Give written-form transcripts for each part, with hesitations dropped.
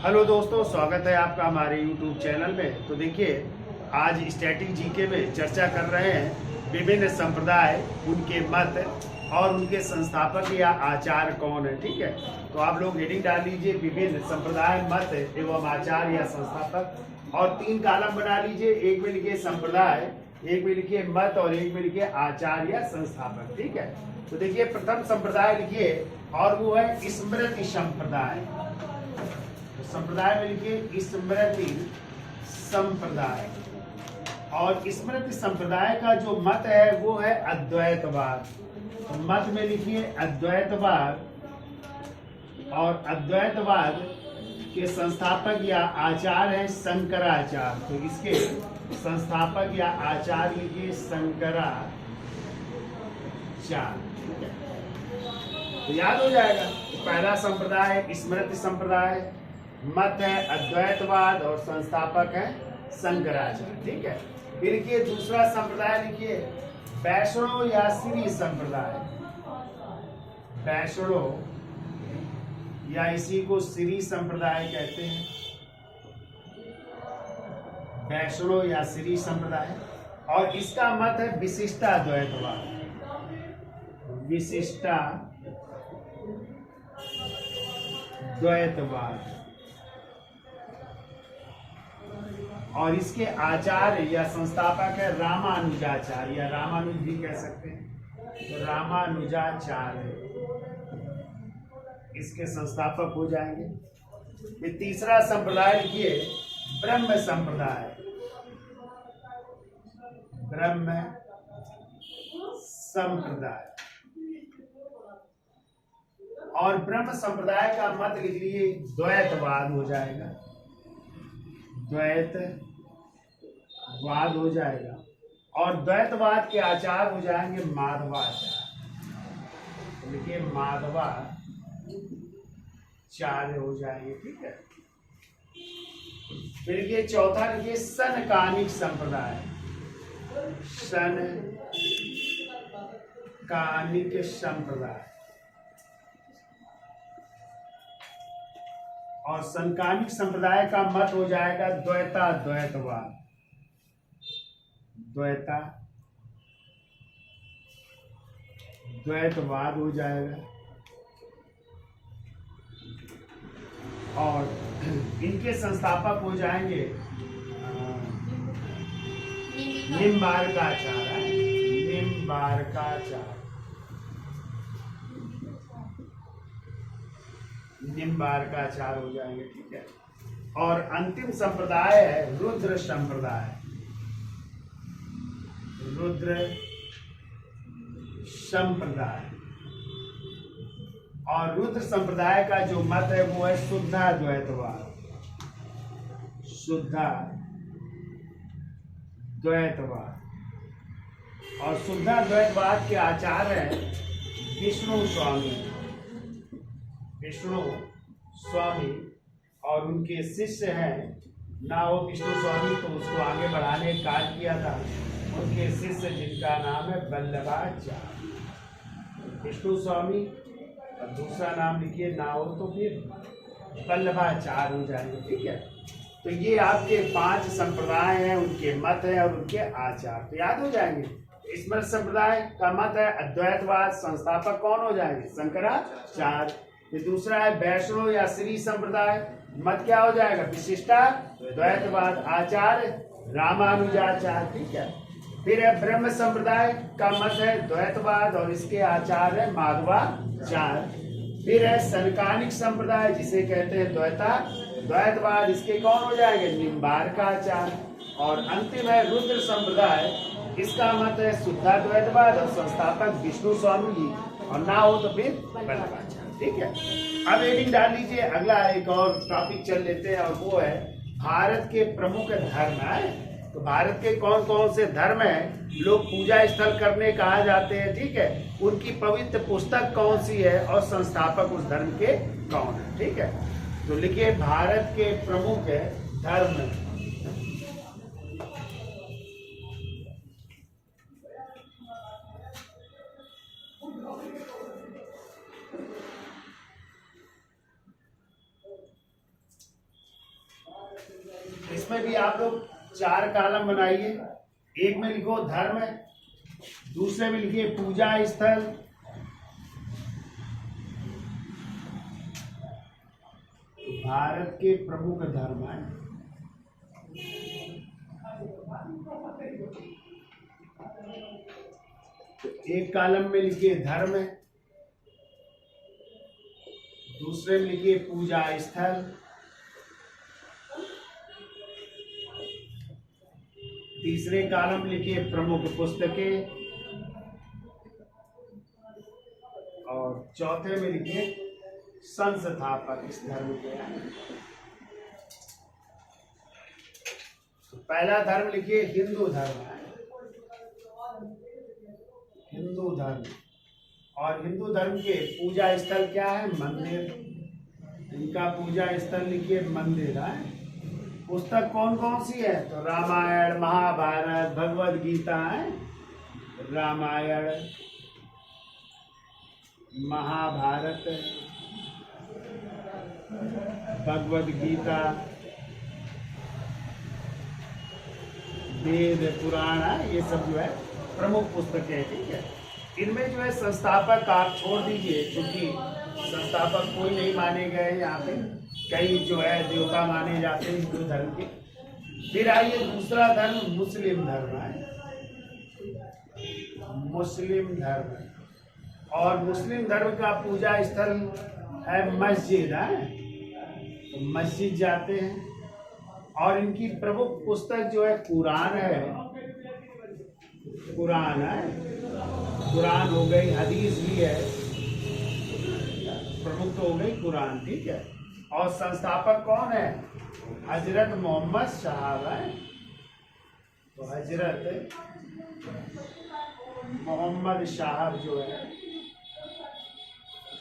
Hello दोस्तों, स्वागत है आपका हमारे YouTube चैनल में। तो देखिए, आज स्टैटिक जीके में चर्चा कर रहे हैं विभिन्न संप्रदाय, उनके मत और उनके संस्थापक या आचार्य कौन है। ठीक है, तो आप लोग हेडिंग डाल लीजिए विभिन्न संप्रदाय, मत एवं आचार्य या संस्थापक, और 3 कॉलम बना लीजिए। एक में लिखिए संप्रदाय, एक में लिखिए मत और एक में लिखिए आचार्य या संस्थापक। ठीक है, तो देखिए प्रथम संप्रदाय लिखिए और वो है स्मृति संप्रदाय। संप्रदाय में लिखिए स्मृति संप्रदाय। और स्मृति संप्रदाय का जो मत है वो है अद्वैतवाद। तो मत में लिखिए अद्वैतवाद, और अद्वैतवाद के संस्थापक या आचार्य है शंकराचार्य। तो इसके संस्थापक या आचार्य लिखिए शंकराचार्य। तो याद हो जाएगा। पहला संप्रदाय स्मृति संप्रदाय, मत है अद्वैतवाद और संस्थापक है शंकराचार्य। ठीक है, फिर लिखिए दूसरा संप्रदाय लिखिए वैष्णव या श्री संप्रदाय। वैष्णव या इसी को श्री संप्रदाय कहते हैं। वैष्णव या श्री संप्रदाय, और इसका मत है विशिष्टाद्वैतवाद। विशिष्टाद्वैतवाद, और इसके आचार्य या संस्थापक है रामानुजाचार्य, या रामानुज भी कह सकते हैं। तो रामानुजाचार्य इसके संस्थापक हो जाएंगे। फिर तीसरा संप्रदाय लिखिए ब्रह्म संप्रदाय। ब्रह्म संप्रदाय, और ब्रह्म संप्रदाय का मत लिख लीजिए द्वैतवाद हो जाएगा। द्वैतवाद हो जाएगा, और द्वैतवाद के आचार्य हो जाएंगे माधवाचार्य। देखिए माधवाचार्य हो जाएंगे। ठीक है, फिर ये चौथा लिखिए सनकानिक संप्रदाय। सनकानिक संप्रदाय, और सनकानिक संप्रदाय का मत हो जाएगा द्वैतवाद। द्वैतवाद हो जाएगा, और इनके संस्थापक हो जाएंगे निम्बार्काचार्य। निम्बार्काचार्य हो जाएंगे। ठीक है, और अंतिम संप्रदाय है रुद्र संप्रदाय। और रुद्र संप्रदाय का जो मत है वो है शुद्धाद्वैतवाद। और शुद्धाद्वैतवाद के आचार्य हैं विष्णु स्वामी, और उनके शिष्य हैं ना हो विष्णु स्वामी, तो उसको आगे बढ़ाने का कार्य किया था उनके शिष्य, जिनका नाम है वल्लभाचार्य। विष्णु स्वामी और दूसरा नाम लिखिए ना हो तो फिर वल्लभाचार्य हो जाएंगे। ठीक है, तो ये आपके 5 संप्रदाय हैं, उनके मत हैं और उनके आचार तो याद हो जाएंगे। स्मृति संप्रदाय का मत है अद्वैतवाद, संस्थापक कौन हो जाएंगे शंकराचार्य। फिर दूसरा है वैष्णव या श्री संप्रदाय, मत क्या हो जाएगा विशिष्टाद्वैतवाद, आचार्य रामानुजाचार्य। ठीक है, फिर है ब्रह्म संप्रदाय का मत है द्वैतवाद और इसके आचार्य है माधवाचार्य। फिर है सनकानिक संप्रदाय जिसे कहते हैं द्वैतवाद, इसके कौन हो जाएंगे निम्बार्काचार्य। और अंतिम है रुद्र संप्रदाय, इसका मत है शुद्धाद्वैतवाद और संस्थापक विष्णु स्वामी जी, और ना हो तो फिर वल्लभाचार्य। ठीक है, अब हेडिंग डाल लीजिए। अगला एक और टॉपिक चल लेते हैं, और वो है भारत के प्रमुख धर्म है। तो भारत के कौन कौन से धर्म हैं, लोग पूजा स्थल करने कहा जाते हैं। ठीक है, उनकी पवित्र पुस्तक कौन सी है और संस्थापक उस धर्म के कौन है। ठीक है, तो लिखिए भारत के प्रमुख धर्म। इसमें भी आप लोग 4 कॉलम बनाइए। एक में लिखो धर्म, दूसरे में लिखिए पूजा स्थल, भारत के प्रमुख धर्म है। तो एक कॉलम में लिखिए धर्म, दूसरे में लिखिए पूजा स्थल, तीसरे कॉलम लिखिए प्रमुख पुस्तकें, और चौथे में लिखिए संस्थापक इस धर्म के। तो पहला धर्म लिखिए हिंदू धर्म है, हिंदू धर्म। और हिंदू धर्म के पूजा स्थल क्या है? मंदिर। इनका पूजा स्थल लिखिए मंदिर है। पुस्तक कौन कौन सी है? तो रामायण, महाभारत, भगवद गीता है। रामायण, महाभारत, भगवद गीता, वेद, पुराण, ये सब जो है प्रमुख पुस्तकें हैं। ठीक है, इनमें जो है संस्थापक आप छोड़ दीजिए, क्योंकि संस्थापक कोई नहीं माने गए यहाँ पे। कई जो है देवता माने जाते हैं हिंदू धर्म के। फिर आइए दूसरा धर्म मुस्लिम धर्म है, मुस्लिम धर्म। और मुस्लिम धर्म का पूजा स्थल है मस्जिद है, तो मस्जिद जाते हैं। और इनकी प्रमुख पुस्तक जो है कुरान है, कुरान है, कुरान हो गई, हदीस भी है, प्रमुख तो हो गई कुरान। ठीक है, और संस्थापक कौन है? हजरत मोहम्मद साहब है। तो हजरत मोहम्मद साहब जो है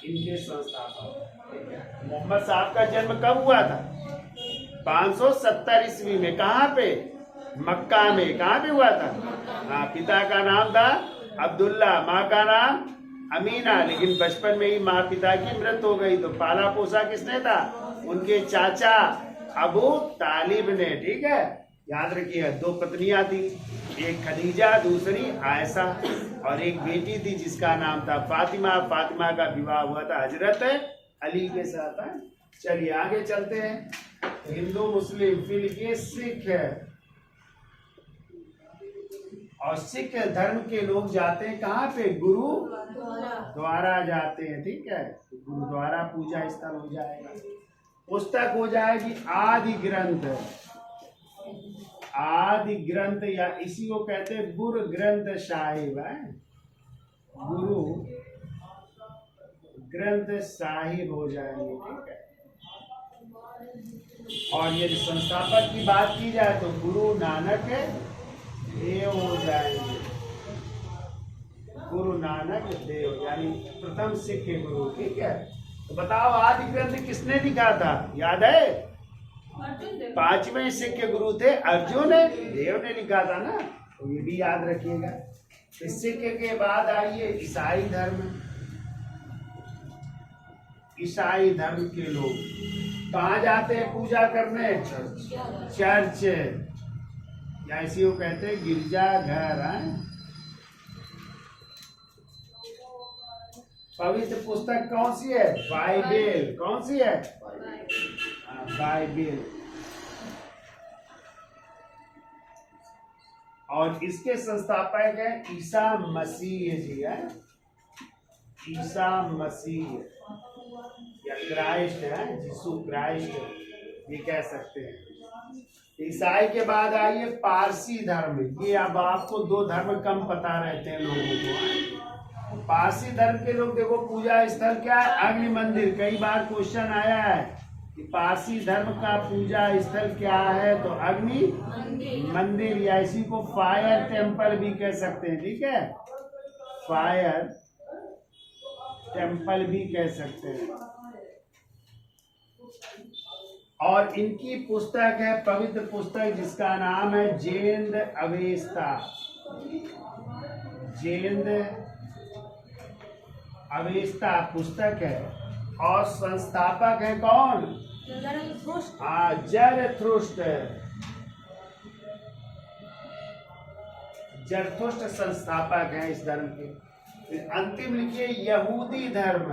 इनके संस्थापक। मोहम्मद साहब का जन्म कब हुआ था? 570 ईस्वी में। कहाँ पे? मक्का में। कहाँ पे हुआ था? हाँ, पिता का नाम था अब्दुल्ला, माँ का नाम अमीना। लेकिन बचपन में ही माँ पिता की मृत्यु हो गई, तो पाला पोसा किसने था? उनके चाचा अबू तालिब ने। ठीक है, याद रखिए 2 पत्नियां थी, एक खदीजा, दूसरी आयशा, और एक बेटी थी जिसका नाम था फातिमा। फातिमा का विवाह हुआ था हजरत अली के साथ। चलिए आगे चलते हैं। हिंदू, मुस्लिम, फिर लिखिए सिख है। और सिख धर्म के लोग जाते हैं कहाँ पे? गुरु द्वारा जाते हैं। ठीक है, गुरुद्वारा पूजा स्थल हो जाएगा। पुस्तक हो जाएगी आदि ग्रंथ। आदि ग्रंथ, या इसी को कहते हैं गुरु ग्रंथ साहिब है, गुरु ग्रंथ साहिब हो जाएंगे। ठीक है, और यदि संस्थापक की बात की जाए तो गुरु नानक देव हो जाएंगे, गुरु नानक देव, यानी प्रथम सिख के गुरु। ठीक है, तो बताओ आदि ग्रंथ किसने लिखा था? याद है? 5वें सिख के गुरु थे अर्जुन देव ने लिखा था ना, तो ये भी याद रखिएगा। सिख के बाद आइए ईसाई धर्म। ईसाई धर्म के लोग कहाँ जाते हैं पूजा करने? चर्च, या इसी को कहते हैं गिरजाघर है। पवित्र पुस्तक कौन सी है? बाइबल। कौन सी है? बाइबल। और इसके संस्थापक है ईसा मसीह जी है, ईसा मसीह या क्राइस्ट है, यीशु क्राइस्ट ये कह सकते हैं। ईसाई के बाद आइए पारसी धर्म। ये अब आपको 2 धर्म कम पता रहते हैं लोगों को। पारसी धर्म के लोग देखो पूजा स्थल क्या है? अग्नि मंदिर। कई बार क्वेश्चन आया है कि पारसी धर्म का पूजा स्थल क्या है? तो अग्नि मंदिर, या इसी को फायर टेम्पल भी कह सकते हैं। ठीक है, फायर टेम्पल भी कह सकते हैं। और इनकी पुस्तक है पवित्र पुस्तक जिसका नाम है जेंद अवेस्ता। जेंद अवेस्ता पुस्तक है। और संस्थापक है कौन? जरथुष्ट्र। जरथुस्त्र संस्थापक हैं इस धर्म के। फिर अंतिम लिखिए यहूदी धर्म।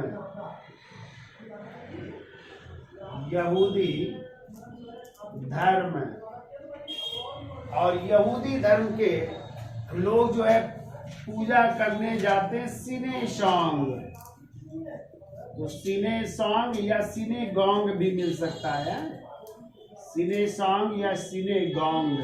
यहूदी धर्म, और यहूदी धर्म के लोग जो है पूजा करने जाते हैं सिनेशॉन्ग। तो सिनेशॉन्ग या सिनेगोंग भी मिल सकता है, सिनेशॉन्ग या सिनेगोंग,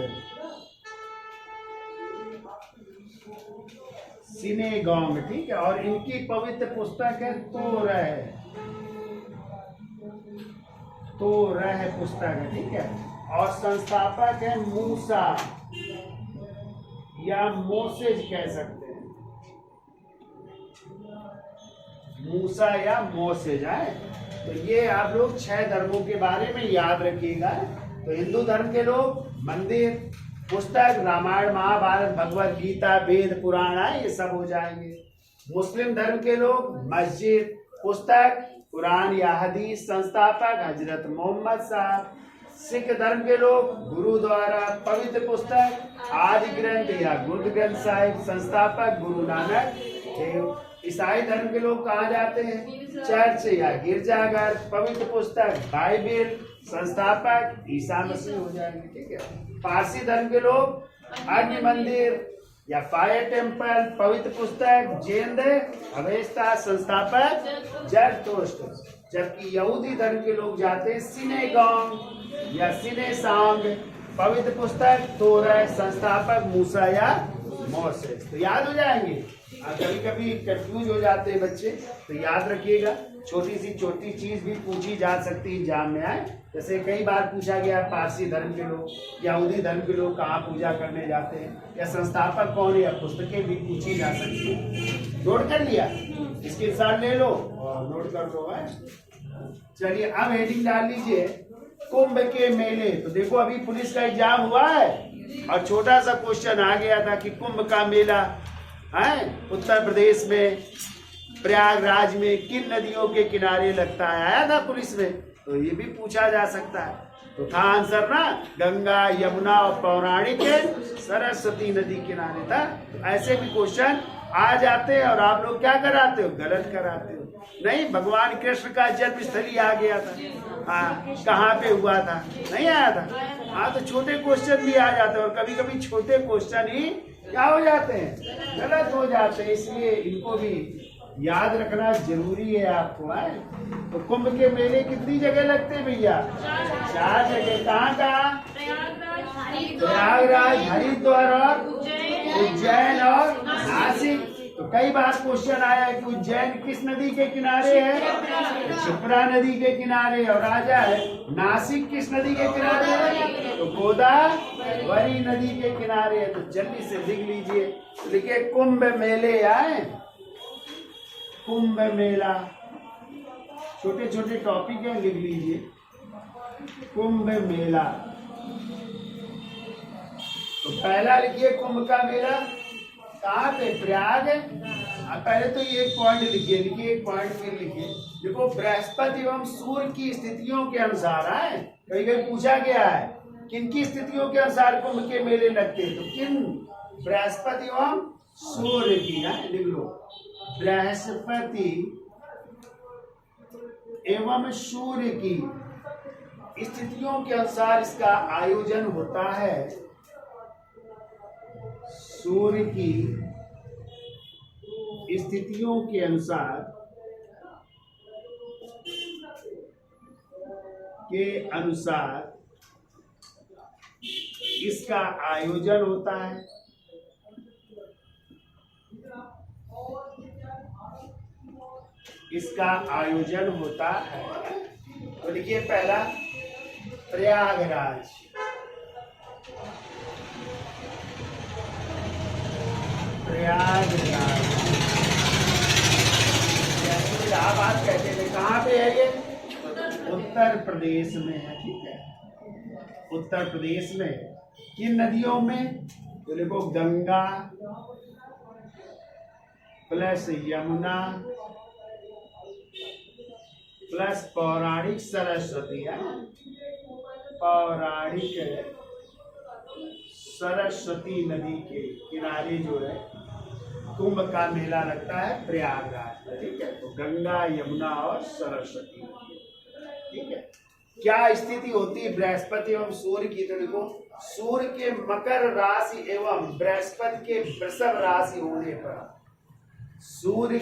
सिनेगोंग, ठीक है। और इनकी पवित्र पुस्तक है तोरह पुस्तक है, ठीक है। और संस्थापक है मूसा या मोसेज कह सकते हैं, मूसा या मोसेज है। तो ये आप लोग 6 धर्मों के बारे में याद रखिएगा। तो हिंदू धर्म के लोग मंदिर, पुस्तक, रामायण, महाभारत, भगवत गीता, वेद, पुराण है, ये सब हो जाएंगे। मुस्लिम धर्म के लोग मस्जिद, पुस्तक, कुरान या हदीस, संस्थापक हजरत मोहम्मद साहब। सिख धर्म के लोग गुरुद्वारा, पवित्र पुस्तक, आदि ग्रंथ या गुरु ग्रंथ साहिब, संस्थापक गुरु नानक देव। ईसाई धर्म के लोग कहाँ जाते हैं? चर्च या गिरजाघर, पवित्र पुस्तक बाइबिल, संस्थापक ईसा मसीह हो जाएंगे, ठीक है। पारसी धर्म के लोग अग्नि मंदिर या फायर टेम्पल, पवित्र पुस्तक जैन अवेस्ता, संस्थापक जरथुस्त्र। जबकि यहूदी धर्म के लोग जाते हैं सिनेगोंग या सिनेसांग, पवित्र पुस्तक तोरह, संस्थापक मूसा या मोसेस। तो याद हो जाएंगे। कभी कभी कंफ्यूज हो जाते हैं बच्चे, तो याद रखिएगा। छोटी चीज भी पूछी जा सकती है एग्जाम में आए। जैसे कई बार पूछा गया पारसी धर्म के लोग, यहूदी धर्म के लोग कहाँ पूजा करने जाते हैं, या संस्थापक कौन है, या पुस्तकें भी पूछी जा सकती है। नोट कर लिया, इसके साथ ले लो और नोट कर दो है। चलिए अब हेडिंग डाल लीजिए कुंभ के मेले। तो देखो अभी पुलिस का एग्जाम हुआ है और छोटा सा क्वेश्चन आ गया था कि कुंभ का मेला है उत्तर प्रदेश में प्रयागराज में किन नदियों के किनारे लगता है, आया था पुलिस में। तो ये भी पूछा जा सकता है। तो था आंसर ना, गंगा, यमुना और पौराणिक सरस्वती नदी किनारे था। तो ऐसे भी क्वेश्चन आ जाते हैं और आप लोग क्या कराते हो, गलत कराते हो। नहीं, भगवान कृष्ण का जन्म स्थली आ गया था, हाँ, कहाँ पे हुआ था, नहीं आया था। हाँ, तो छोटे क्वेश्चन भी आ जाते हैं और कभी कभी छोटे क्वेश्चन ही क्या हो जाते हैं, गलत हो जाते हैं। इसलिए इनको भी याद रखना जरूरी है आपको है। तो कुंभ के मेले कितनी जगह लगते हैं भैया? 4 जगह। कहाँ कहाँ? प्रयागराज, हरिद्वार और उज्जैन और नासिक। तो कई बार क्वेश्चन आया है कि उज्जैन किस नदी के किनारे है? क्षिप्रा नदी के किनारे। और राजा है नासिक किस नदी के किनारे है? तो गोदावरी नदी के किनारे है। तो जल्दी से लिख लीजिए, लिखिए कुंभ मेले आए, कुंभ मेला। छोटे छोटे टॉपिक है, लिख लीजिए कुंभ मेला। तो पहला लिखिए कुंभ का मेला कहाँ पे? प्रयाग। पहले तो ये एक पॉइंट लिखिए, एक पॉइंट फिर लिखिए। देखो बृहस्पति एवं सूर्य की स्थितियों के अनुसार है, कहीं कहीं पूछा गया है किन की स्थितियों के अनुसार कुंभ के मेले लगते हैं। तो किन? बृहस्पति एवं सूर्य की है, लिख लो। बृहस्पति एवं सूर्य की स्थितियों के अनुसार इसका आयोजन होता है। सूर्य की स्थितियों के अनुसार इसका आयोजन होता है। इसका आयोजन होता है। तो लिखिए पहला प्रयागराज, प्रयागराज जैसे इलाहाबाद कहते थे। कहाँ पे है ये? उत्तर प्रदेश में है, ठीक है, उत्तर प्रदेश में। किन नदियों में? तो देखो गंगा प्लस यमुना प्लस पौराणिक सरस्वती है, पौराणिक सरस्वती नदी के किनारे जो है कुंभ का मेला लगता है प्रयागराज में, ठीक है। तो गंगा, यमुना और सरस्वती, ठीक है। क्या स्थिति होती है बृहस्पति एवं सूर्य की? तो देखो, सूर्य के मकर राशि एवं बृहस्पति के वृषभ राशि होने पर सूर्य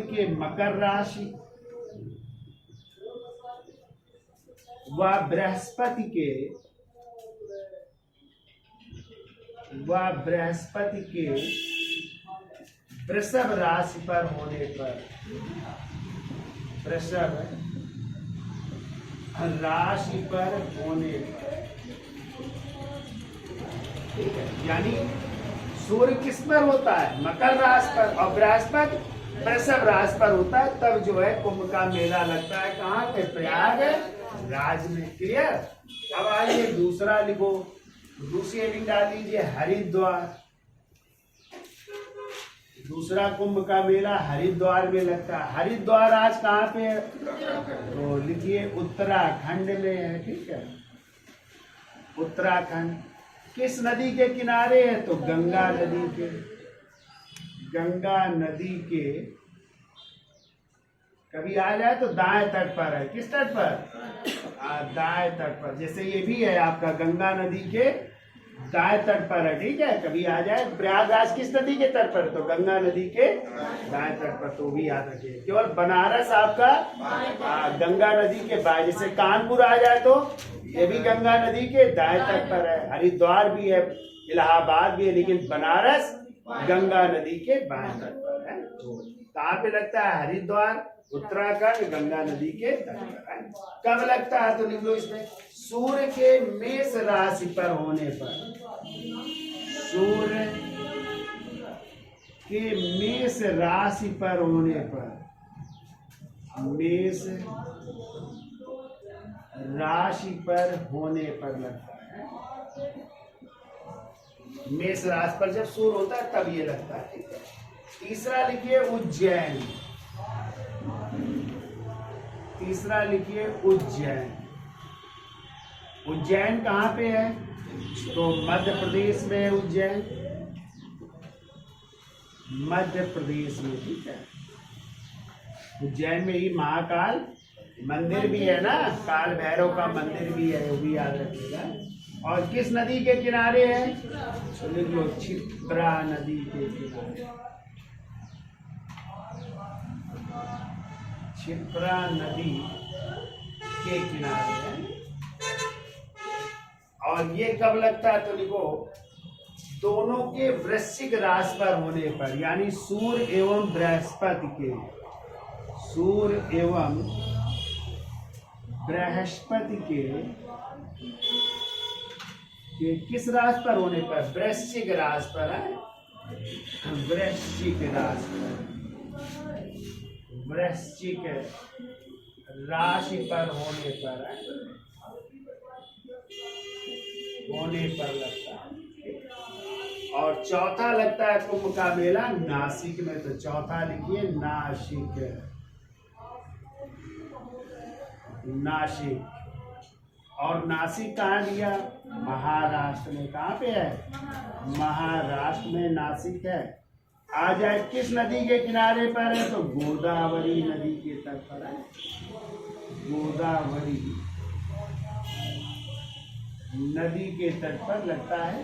के मकर राशि व बृहस्पति के वृषभ राशि पर होने पर ठीक है। यानी सूर्य किस पर होता है? मकर राशि पर, और बृहस्पति वृषभ राशि पर होता है। तब जो है कुंभ का मेला लगता है कहाँ पे? प्रयागराज में। क्लियर? अब आइए दूसरा लिखो, दूसरी हेडिंग डाल दीजिए हरिद्वार। दूसरा कुंभ का मेला हरिद्वार में लगता है। हरिद्वार आज कहाँ पे है? तो लिखिए उत्तराखंड में है, ठीक है। उत्तराखंड किस नदी के किनारे है? तो गंगा नदी के कभी आ जाए तो दाएं तट पर है। किस तट पर? दाएं तट पर। जैसे ये भी है आपका गंगा नदी के दाएं तट पर है, ठीक है। कभी आ जाए प्रयागराज किस नदी के तट पर? तो गंगा नदी के दाएं तट पर। तो भी याद रखिए। केवल बनारस आपका गंगा नदी के बाएं। जैसे कानपुर आ जाए तो ये भी गंगा नदी के दाएं तट पर है। हरिद्वार भी है, इलाहाबाद भी है, लेकिन बनारस गंगा नदी के बाएं तट पर है। कहाँ पे लगता है? हरिद्वार, उत्तराखंड, गंगा नदी के तट पर है। कब लगता है? तो लिख लो इसमें, सूर्य के मेष राशि पर होने पर। सूर्य के मेष राशि पर होने पर, मेष राशि पर होने पर लगता है। मेष राशि पर जब सूर्य होता है तब ये लगता है, ठीक है। तीसरा लिखिए उज्जैन। तीसरा लिखिए उज्जैन। उज्जैन कहाँ पे है? तो मध्य प्रदेश में है उज्जैन, मध्य प्रदेश में, ठीक है। उज्जैन में ही महाकाल मंदिर भी है ना, काल भैरव का मंदिर भी है, वो भी याद रखिएगा। और किस नदी के किनारे है? तो लिख लो क्षिप्रा नदी के किनारे। क्षिप्रा नदी के किनारे है। और ये कब लगता है? तो लिखो दोनों के वृश्चिक राशि पर होने पर, यानी सूर्य एवं बृहस्पति के, सूर्य एवं बृहस्पति के किस राशि पर होने पर? वृश्चिक राशि पर है। वृश्चिक राशि पर, वृश्चिक राशि पर होने पर है, होने पर लगता है। और चौथा लगता है कुंभ का मेला नासिक में। तो चौथा लिखिए नासिक, नासिक। और नासिक कहाँ दिया? महाराष्ट्र में। कहाँ पे है? महाराष्ट्र में नासिक है। आ जाए किस नदी के किनारे पर है? तो गोदावरी नदी के तट पर है। गोदावरी नदी के तट पर लगता है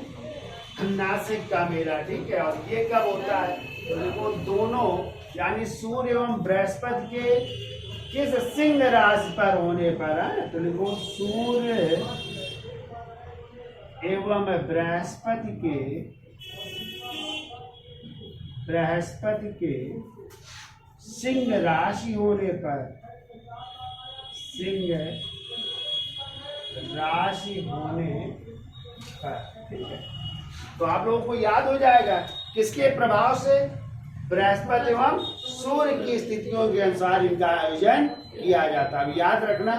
नासिक का मेला, ठीक है। और ये कब होता है? तो देखो दोनों, यानी सूर्य एवं बृहस्पति के किस सिंह राशि पर होने पर है? तो देखो सूर्य एवं बृहस्पति के सिंह राशि होने पर, सिंह राशि होने पर, ठीक है। तो आप लोगों को याद हो जाएगा किसके प्रभाव से? बृहस्पति एवं सूर्य की स्थितियों के अनुसार इनका आयोजन किया जाता है। अब याद रखना,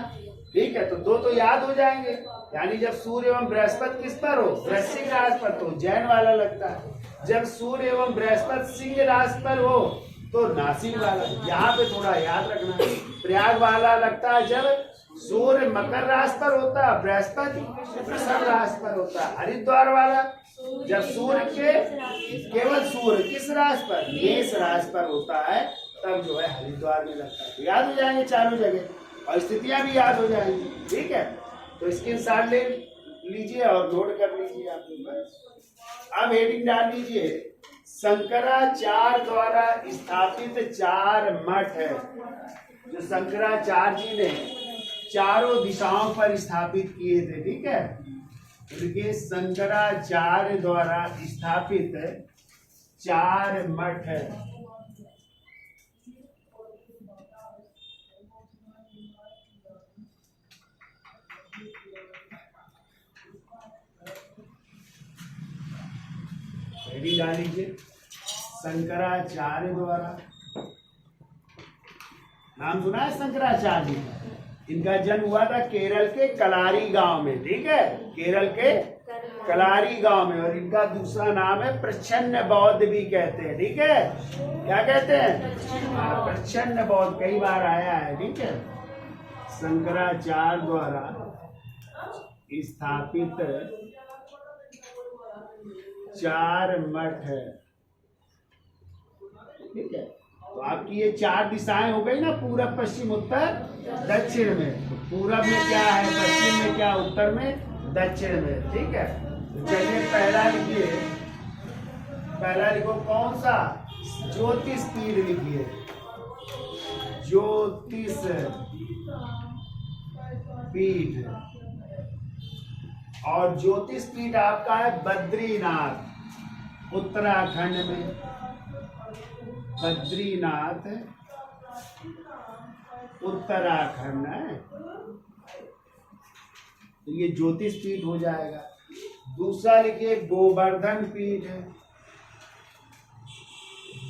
ठीक है। तो दो तो याद हो जाएंगे, यानी जब सूर्य एवं बृहस्पति किस पर हो? वृश्चिक राशि पर, तो उज्जैन वाला लगता है। जब सूर्य एवं बृहस्पति सिंह राशि पर हो तो नासिक वाला। यहाँ पे थोड़ा याद रखना, प्रयाग वाला लगता है जब सूर्य मकर राशि पर होता है, बृहस्पति वृषभ राशि पर होता है। हरिद्वार वाला जब सूर्य के केवल सूर्य किस राशि पर, मेष राशि पर होता है, तब जो है हरिद्वार में लगता है। तो याद हो जाएंगे चारों जगह और स्थितियां भी याद हो जाएंगी। ठीक है, तो स्क्रीनशॉट ले लीजिए और नोट कर लीजिए आप लोग। अब हेडिंग डाल लीजिए, शंकराचार्य द्वारा स्थापित 4 मठ है। जो शंकराचार्य जी ने चारों दिशाओं पर स्थापित किए थे। ठीक है, उनके शंकराचार्य द्वारा स्थापित 4 मठ है। हेडिंग डाल लीजिए, शंकराचार्य द्वारा। नाम सुना है शंकराचार्य जी का? इनका जन्म हुआ था केरल के कलारी गांव में। ठीक है, केरल के कलारी गांव में। और इनका दूसरा नाम है प्रच्छन्न बौद्ध भी कहते हैं। ठीक है, क्या कहते हैं? प्रच्छन्न बौद्ध, कई बार आया है। ठीक है, शंकराचार्य द्वारा स्थापित 4 मठ है। ठीक है, तो आपकी ये 4 दिशाएं हो गई ना, पूरब पश्चिम उत्तर दक्षिण में। तो पूरब में क्या है, पश्चिम में क्या, उत्तर में दक्षिण में। ठीक है, तो चलिए पहला लिखिए, पहला लिखो कौन सा, ज्योतिष पीठ लिखिए। ज्योतिष पीठ, और ज्योतिष पीठ आपका है बद्रीनाथ उत्तराखंड में। बद्रीनाथ उत्तराखंड है, तो ये ज्योतिष पीठ हो जाएगा। दूसरा लिखिए गोवर्धन पीठ है।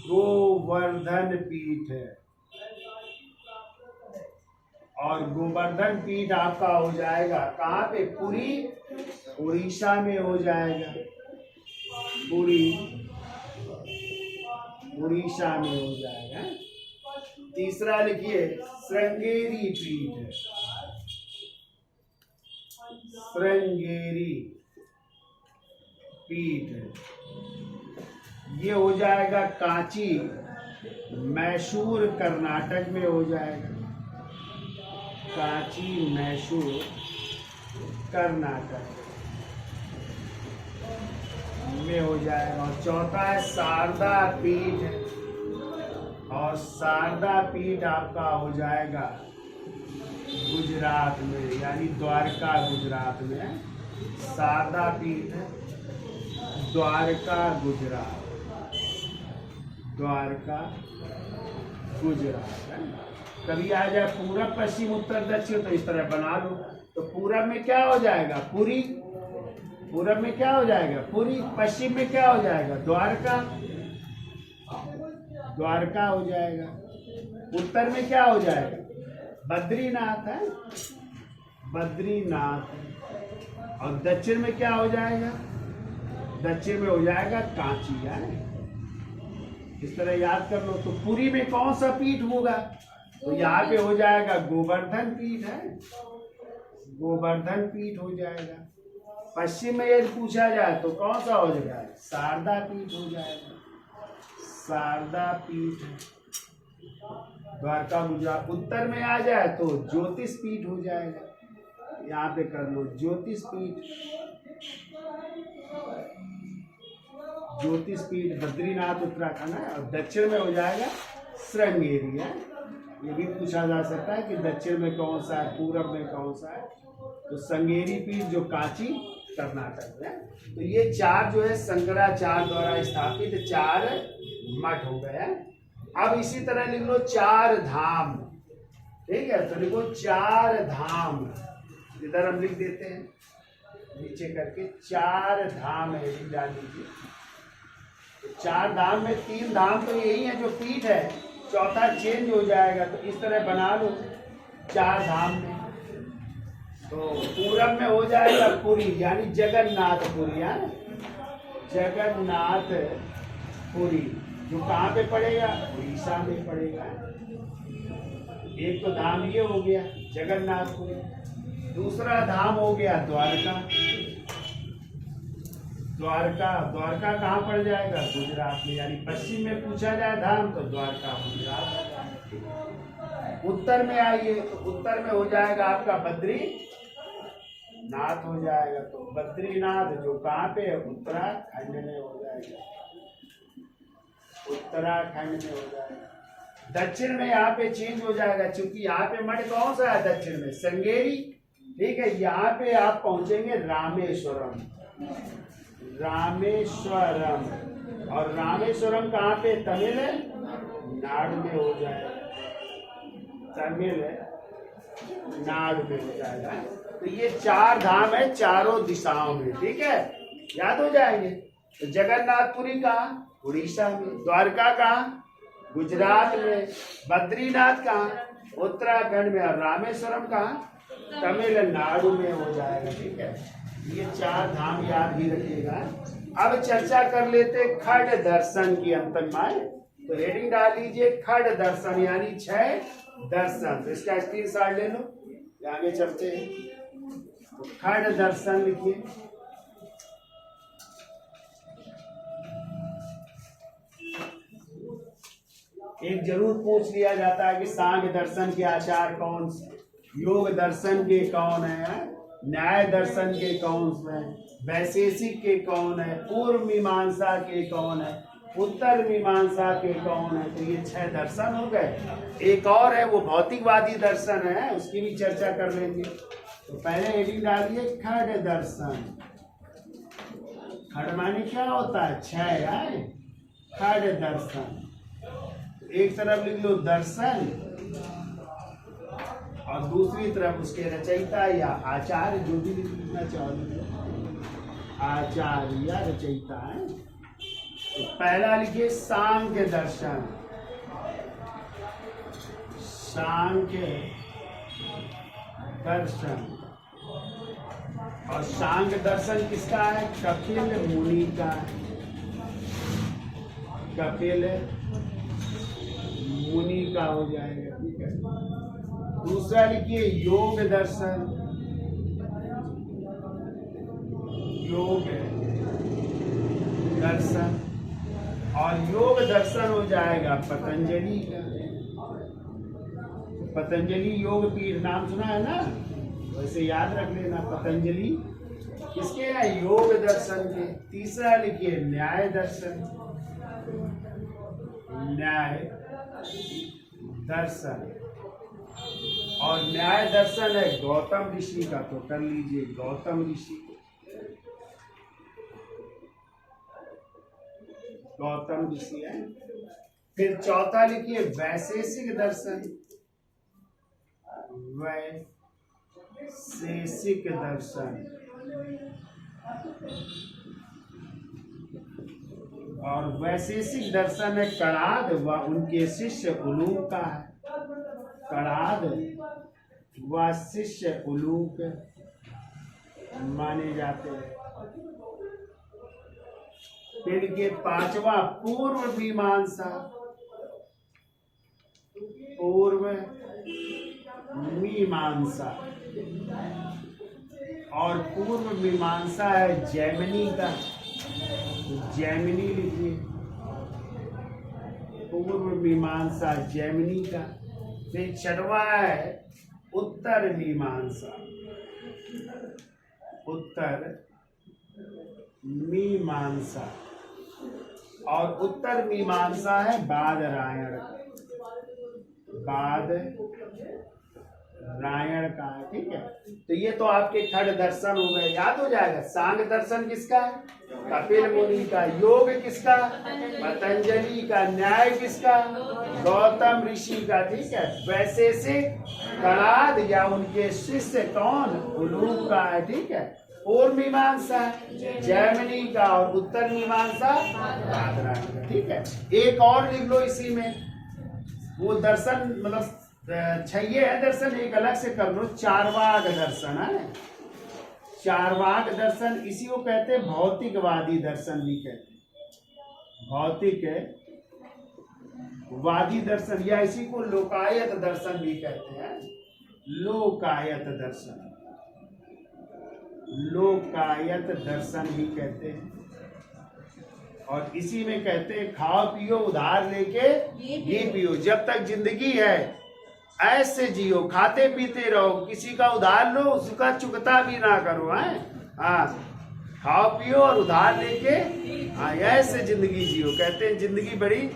गोवर्धन पीठ है, और गोवर्धन पीठ आपका हो जाएगा कहाँ पे, पुरी उड़ीसा में हो जाएगा। पुरी उड़ीसा में हो जाएगा। तीसरा लिखिए श्रृंगेरी पीठ है। श्रृंगेरी पीठ है, ये हो जाएगा कांची मैसूर कर्नाटक में हो जाएगा। कांची मैसूर कर्नाटक में हो जाएगा। और चौथा है शारदा पीठ, और शारदा पीठ आपका हो जाएगा गुजरात में, यानी द्वारका गुजरात में। शारदा पीठ द्वारका गुजरात, द्वारका गुजरात है। कभी आ जाए पूरब पश्चिम उत्तर दक्षिण, तो इस तरह बना लो। तो पूरब में क्या हो जाएगा, पुरी। पूरब में क्या हो जाएगा, पुरी। पश्चिम में क्या हो जाएगा, द्वारका। द्वारका हो जाएगा। उत्तर में क्या हो जाएगा, बद्रीनाथ है, बद्रीनाथ। और दक्षिण में क्या हो जाएगा, दक्षिण में हो जाएगा कांची है। इस तरह याद कर लो। तो पुरी में कौन सा पीठ होगा, तो यहाँ पे हो जाएगा गोवर्धन पीठ है, गोवर्धन पीठ हो जाएगा। पश्चिम में यदि पूछा जाए तो कौन सा हो जाएगा, शारदा पीठ हो जाएगा। शारदा पीठ द्वारका गुजरात। उत्तर में आ जाए तो ज्योतिष पीठ हो जाएगा। यहाँ पे कर लो ज्योतिष पीठ। ज्योतिष पीठ बद्रीनाथ उत्तराखंड है। और दक्षिण में हो जाएगा श्रृंगेरी है। ये भी पूछा जा सकता है कि दक्षिण में कौन सा है, पूरब में कौन सा है। तो श्रृंगेरी पीठ जो कांची कर्नाटक में है। तो ये 4 जो है शंकराचार्य द्वारा स्थापित 4 मठ हो गए हैं। अब इसी तरह लिख लो 4 धाम। ठीक है, तो लिखो 4 धाम। इधर हम लिख देते हैं नीचे करके, 4 धाम है, लिख डाल लीजिए। 4 धाम में 3 धाम तो यही है जो पीठ है, चौथा चेंज हो जाएगा। तो इस तरह बना लो 4 धाम में। तो पूरब में हो जाएगा पुरी, यानी जगन्नाथपुरी है, जगन्नाथपुरी, जो कहाँ पे पड़ेगा, उड़ीसा में पड़ेगा। एक तो धाम ये हो गया जगन्नाथपुरी, दूसरा धाम हो गया द्वारका। द्वारका कहाँ पड़ जाएगा? गुजरात में, यानी पश्चिम में पूछा जाए धाम तो द्वारका गुजरात। उत्तर में आइए तो उत्तर में हो जाएगा आपका बद्रीनाथ हो जाएगा। तो बद्रीनाथ जो कहाँ पे है? उत्तराखंड में हो जाएगा, उत्तराखंड में हो जाएगा। दक्षिण में यहाँ पे चेंज हो जाएगा, क्योंकि यहाँ पे मठ कौन सा है दक्षिण में? श्रृंगेरी, ठीक है। यहाँ पे आप पहुंचेंगे रामेश्वरम, रामेश्वरम। और रामेश्वरम कहाँ पे? तमिलनाडु में हो जाएगा, तमिलनाडु में हो जाएगा। तो ये 4 धाम है चारों दिशाओं में, ठीक है, याद हो जाएंगे। तो जगन्नाथपुरी कहाँ? उड़ीसा में। द्वारका कहाँ? गुजरात में। बद्रीनाथ कहाँ? उत्तराखंड में। और रामेश्वरम कहाँ? तमिलनाडु में हो जाएगा, ठीक है। ये 4 धाम याद भी रखिएगा। अब चर्चा कर लेते खड दर्शन की अंतर्माय। तो हेडिंग डाल लीजिए खड दर्शन, यानी 6 दर्शन। तो इसका स्क्रीनशॉट ले लो, आगे चलते हैं। तो खड दर्शन लिखिए। एक जरूर पूछ लिया जाता है कि सांख्य दर्शन के आचार्य कौन से, योग दर्शन के कौन है, न्याय दर्शन के कौन से, वैशेषिक के कौन है, पूर्व मीमांसा के कौन है, उत्तर मीमांसा के कौन है। तो ये 6 दर्शन हो गए। एक और है वो भौतिकवादी दर्शन है, उसकी भी चर्चा कर लेंगे। तो पहले हेडिंग डालिए खड दर्शन। खड माने क्या होता है? 6 है, खड दर्शन। एक तरफ लिख लो दर्शन और दूसरी तरफ उसके रचयिता या आचार्य, जो भी लिखना चाहो, आचार्य या रचयिता है। तो पहला लिखिए सांख्य दर्शन। सांख्य दर्शन। और सांख्य दर्शन किसका है? कपिल मुनि का है, कपिल मुनि का हो जाएगा, ठीक है। दूसरा लिखिए योग दर्शन। योग दर्शन। और योग दर्शन हो जाएगा पतंजलि का। पतंजलि योग पीठ नाम सुना है ना, वैसे याद रख लेना। पतंजलि किसके हैं? योग दर्शन के। तीसरा लिखिए न्याय दर्शन। न्याय दर्शन। और न्याय दर्शन है गौतम ऋषि का, तो कर लीजिए गौतम ऋषि। गौतम ऋषि है। फिर चौथा लिखिए वैशेषिक दर्शन। वैशेषिक दर्शन। और वैशेषिक दर्शन है कणाद व उनके शिष्य उलूक का है। कणाद व शिष्य उलूक माने जाते हैं। फिर के 5वां पूर्व मीमांसा। पूर्व मीमांसा। और पूर्व मीमांसा है जैमिनी का, जैमिनी लिखिए। पूर्व मीमांसा जैमिनी का। फिर 6वां है उत्तर मीमांसा। उत्तर मीमांसा। और उत्तर मीमांसा है बादरायण। बादरायण का, ठीक है। तो ये तो आपके खड दर्शन हो गए, याद हो जाएगा। सांख्य दर्शन किसका? कपिल मुनि का। योग किसका? पतंजलि का। न्याय किसका? गौतम ऋषि का, ठीक है। वैशेषिक कणाद या उनके शिष्य कौन? उलूक का है, ठीक है। पूर्व मीमांसा जैमिनी का और उत्तर मीमांसा बादरायण का, ठीक है। एक और लिख लो इसी में, वो दर्शन मतलब 6 है दर्शन, एक अलग से कर लो। चार्वाक दर्शन है। चार्वाक दर्शन इसी को कहते हैं भौतिकवादी दर्शन भी कहते हैं। वादी दर्शन, या इसी को लोकायत दर्शन भी कहते हैं। लोकायत दर्शन, लोकायत दर्शन ही कहते हैं। और इसी में कहते हैं खाओ पियो उधार लेके घी पियो। जब तक जिंदगी है ऐसे जियो, खाते पीते रहो, किसी का उधार लो उसका चुकता भी ना करो। है हाँ, खाओ पियो और उधार लेके हाँ ऐसे जिंदगी जियो। कहते हैं जिंदगी बड़ी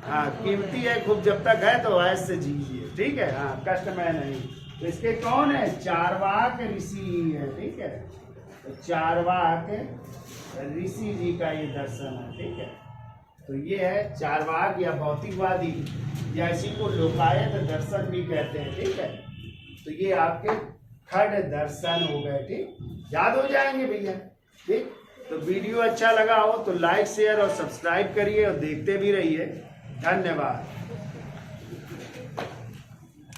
हाँ कीमती है, खूब जब तक है तो ऐसे जीजिए। ठीक है हाँ, कष्टमय नहीं। तो इसके कौन है? चारवाक ऋषि है। ठीक है, तो चारवाक ऋषि जी का ये दर्शन है। ठीक है, तो ये है चारवाक या भौतिकवादी, या इसी को लोकायत दर्शन भी कहते हैं। ठीक है, तो ये आपके खड दर्शन हो गए। ठीक, याद हो जाएंगे भैया। ठीक, तो वीडियो अच्छा लगा हो तो लाइक शेयर और सब्सक्राइब करिए और देखते भी रहिए। धन्यवाद।